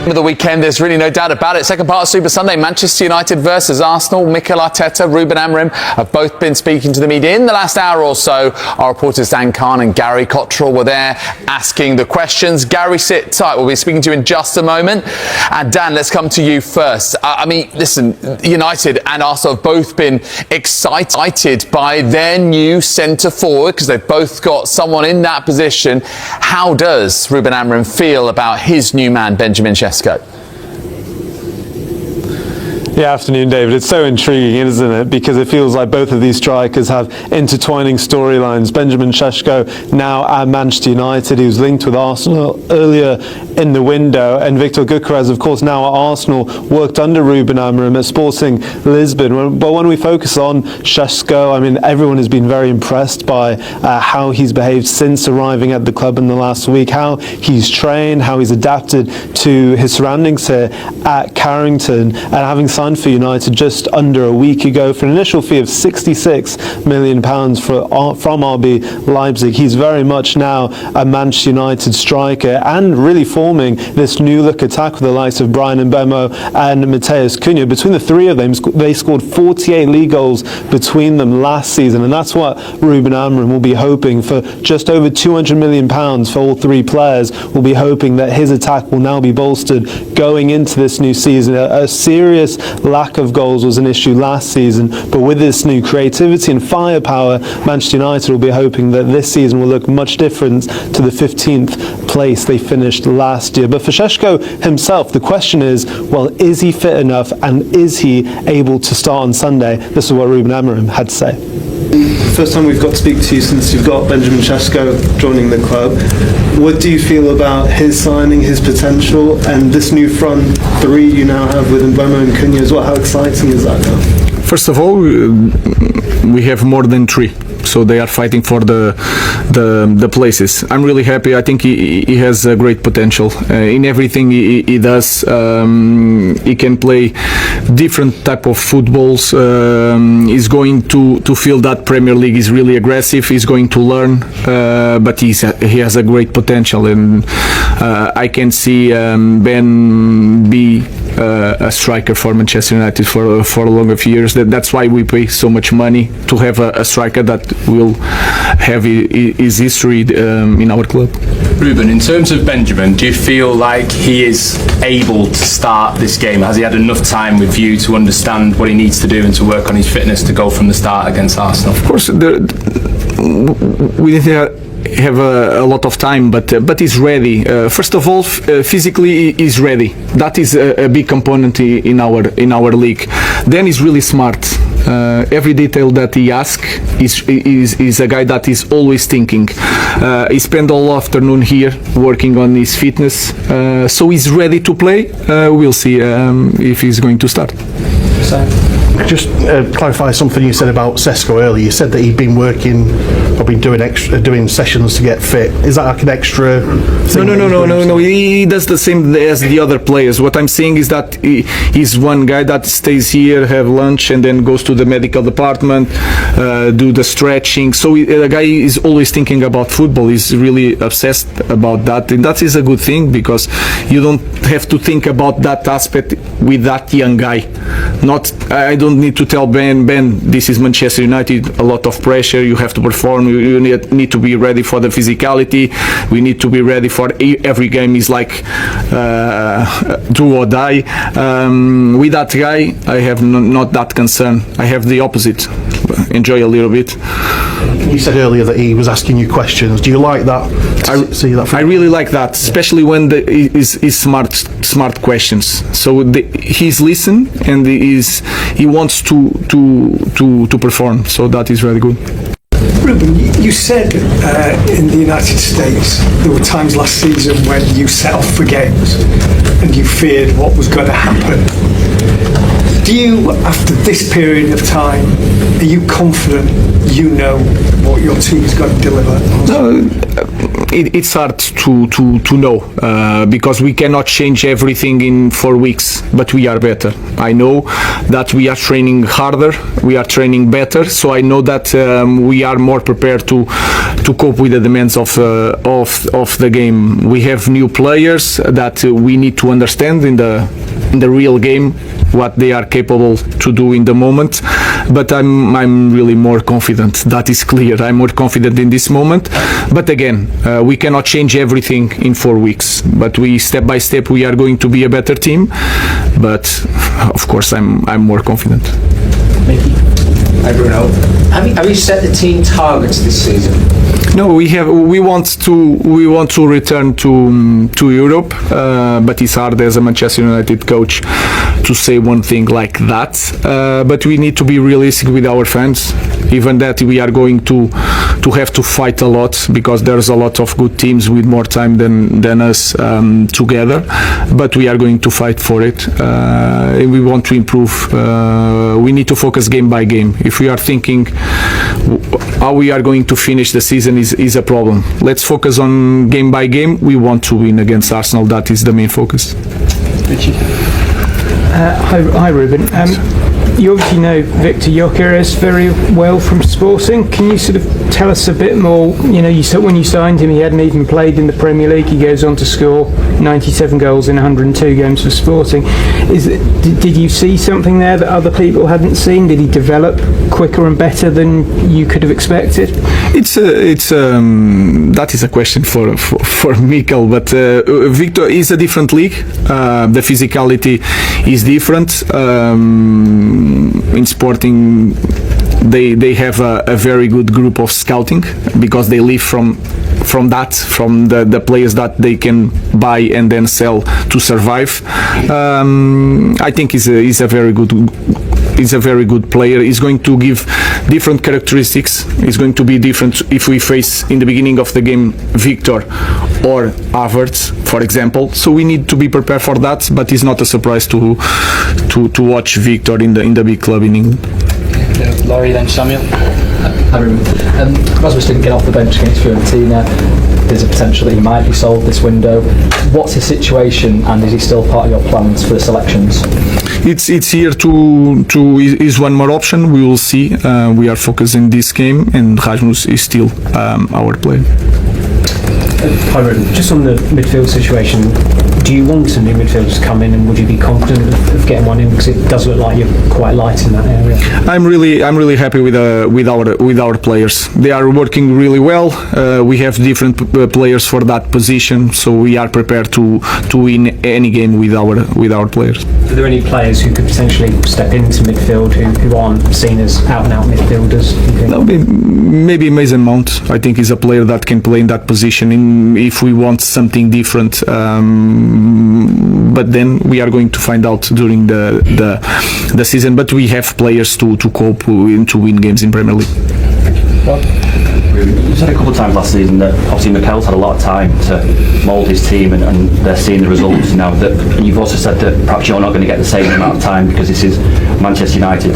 Of the weekend, there's really no doubt about it. Second part of Super Sunday, Manchester United versus Arsenal. Mikel Arteta, Rúben Amorim have both been speaking to the media in the last hour or so. Our reporters Dan Khan and Gary Cottrell were there asking the questions. Gary, sit tight. We'll be speaking to you in just a moment. And Dan, let's come to you first. I mean, listen, United and Arsenal have both been excited by their new centre-forward because they've both got someone in that position. How does Rúben Amorim feel about his new man, Benjamin Šeško? Yeah, afternoon, David. It's so intriguing, isn't it? Because it feels like both of these strikers have intertwining storylines. Benjamin Šeško now at Manchester United. He was linked with Arsenal earlier in the window. And Viktor Gyökeres, of course, now at Arsenal, worked under Rúben Amorim at Sporting Lisbon. But when we focus on Šeško, I mean, everyone has been very impressed by how he's behaved since arriving at the club in the last week, how he's trained, how he's adapted to his surroundings here at Carrington, and having signed for United just under a week ago for an initial fee of £66 million from RB Leipzig. He's very much now a Manchester United striker and really forming this new look attack with the likes of Bryan Mbeumo and Matheus Cunha. Between the three of them, they scored 48 league goals between them last season, and that's what Rúben Amorim will be hoping for. Just over £200 million for all three players. Will be hoping that his attack will now be bolstered going into this new season. A serious lack of goals was an issue last season, but with this new creativity and firepower, Manchester United will be hoping that this season will look much different to the 15th place they finished last year. But for Šeško himself, the question is, well, is he fit enough and is he able to start on Sunday? This is what Rúben Amorim had to say. First time we've got to speak to you since you've got Benjamin Šeško joining the club. What do you feel about his signing, his potential, and this new front three you now have with Mbeumo and Cunha as well? How exciting is that now? First of all, we have more than three, so they are fighting for the places. I'm really happy. I think he has a great potential in everything he does. He can play different type of footballs. He's going to feel that Premier League is really aggressive. He's going to learn, but he has a great potential, and I can see Ben be a striker for Manchester United for a long of years. That's why we pay so much money to have a striker that will have his history in our club. Rúben, in terms of Benjamin, do you feel like he is able to start this game? Has he had enough time with you to understand what he needs to do and to work on his fitness to go from the start against Arsenal? Of course, we have a lot of time, but he's ready. First of all, physically he's ready. That is a big component in our league. Then he's really smart. Every detail that he asks is a guy that is always thinking. He spent all afternoon here working on his fitness, so he's ready to play. We'll see if he's going to start. Just clarify something you said about Šeško earlier. You said that he'd been working or been doing sessions to get fit. Is that like an extra thing? No. He does the same as the other players. What I'm saying is that he's one guy that stays here, have lunch, and then goes to the medical department, do the stretching. So the guy is always thinking about football. He's really obsessed about that, and that is a good thing because you don't have to think about that aspect with that young guy. I don't need to tell Ben, this is Manchester United, a lot of pressure, you have to perform, you need to be ready for the physicality, we need to be ready for every game is like do or die. With that guy, I have not that concern. I have the opposite. Enjoy a little bit. You said earlier that he was asking you questions. Do you like that? I really like that, especially when is smart questions. So he's listen and he wants to perform. So that is really good. Rúben, you said in the United States there were times last season when you set off for games and you feared what was going to happen. Do you, after this period of time, are you confident you know what your team is going to deliver? it's hard to know because we cannot change everything in 4 weeks, but we are better. I know that we are training harder, we are training better, so I know that we are more prepared to cope with the demands of the game. We have new players that we need to understand in the real game what they are capable to do in the moment, but I'm really more confident. That is clear. I'm more confident in this moment, but again, we cannot change everything in 4 weeks, but we step by step we are going to be a better team, but of course I'm more confident. Mickey. Hi Bruno. Have you set the team targets this season? No, we want to return to Europe, but it's hard as a Manchester United coach to say one thing like that. But we need to be realistic with our fans. Even that we are going to have to fight a lot because there's a lot of good teams with more time than us together. But we are going to fight for it. We want to improve. We need to focus game by game. If we are thinking how we are going to finish the season is a problem. Let's focus on game by game. We want to win against Arsenal. That is the main focus. Hi Rúben. You obviously know Viktor Gyökeres very well from Sporting. Can you sort of tell us a bit more? You know, when you signed him, he hadn't even played in the Premier League. He goes on to score 97 goals in 102 games for Sporting. Did you see something there that other people hadn't seen? Did he develop quicker and better than you could have expected? That is a question for Mikel, but Viktor is a different league. The physicality is different. In Sporting, they have a very good group of scouting because they live from the players that they can buy and then sell to survive. I think he's a very good player. He's going to give different characteristics. He's going to be different if we face in the beginning of the game Viktor or Havertz, for example. So we need to be prepared for that. But it's not a surprise to watch Viktor in the big club in England. Laurie, then Samuel. Hi Rúben. Rasmus didn't get off the bench against Fiorentina. There's a potential that he might be sold this window. What's his situation, and is he still part of your plans for the selections? It's here to is one more option. We will see. We are focusing this game, and Rasmus is still our player. Hi Rúben, just on the midfield situation, do you want some new midfielders to come in, and would you be confident of getting one in, because it does look like you're quite light in that area? I'm really happy with our players. They are working really well. We have different players for that position, so we are prepared to win any game with our players. Are there any players who could potentially step into midfield who aren't seen as out and out midfielders? No, maybe Mason Mount. I think he's a player that can play in that position if we want something different. But then we are going to find out during the season. But we have players to cope to win games in Premier League. You said a couple of times last season that obviously Mikel's had a lot of time to mould his team and they're seeing the results now. And you've also said that perhaps you're not going to get the same amount of time because this is Manchester United.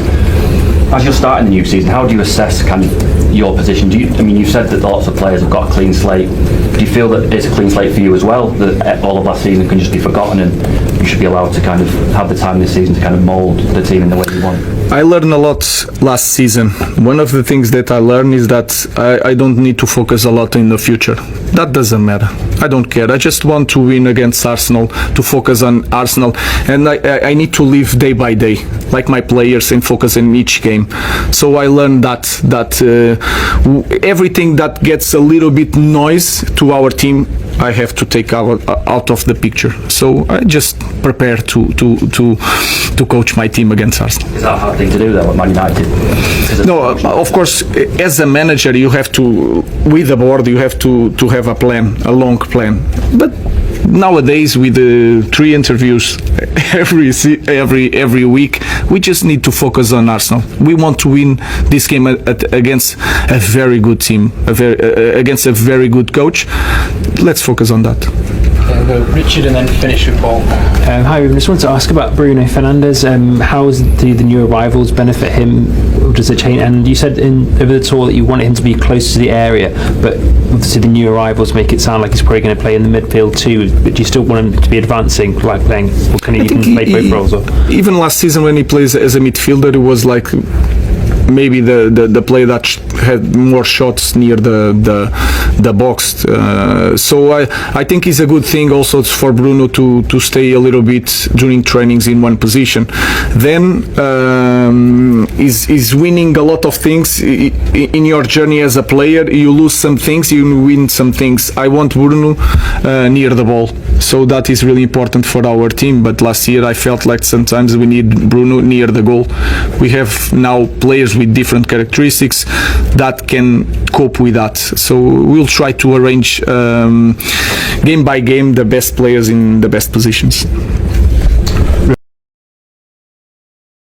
As you're starting the new season, how do you assess kind of your position? You've said that lots of players have got a clean slate. Do you feel that it's a clean slate for you as well, that all of last season can just be forgotten and you should be allowed to kind of have the time this season to kind of mould the team in the way you want? I learned a lot last season. One of the things that I learned is that I don't need to focus a lot in the future. That doesn't matter. I don't care. I just want to win against Arsenal, to focus on Arsenal, and I need to live day by day, like my players, and focus in each game. So I learned that everything that gets a little bit noise to our team, I have to take out of the picture. So I just prepare to coach my team against Arsenal. Is that a hard thing to do though at Man United? No, of course, as a manager you have to, with the board, you have to have a plan, a long plan. But nowadays with the 3 interviews every week, we just need to focus on Arsenal. We want to win this game against a very good team, against a very good coach. Let's focus on that. Okay, we'll go Richard and then finish with Paul. Hi, I just wanted to ask about Bruno Fernandes. How does the new arrivals benefit him? Or does it change? And you said over the tour that you wanted him to be close to the area, but obviously the new arrivals make it sound like he's probably going to play in the midfield too. But do you still want him to be advancing, like playing, or can he even play both roles? Or? Even last season when he plays as a midfielder, it was like maybe the player that had more shots near the box. So I think it's a good thing also for Bruno to stay a little bit during trainings in one position. Then is winning a lot of things in your journey as a player. You lose some things, you win some things. I want Bruno near the ball. So that is really important for our team. But last year I felt like sometimes we need Bruno near the goal. We have now players with different characteristics that can cope with that. So we'll try to arrange game by game the best players in the best positions.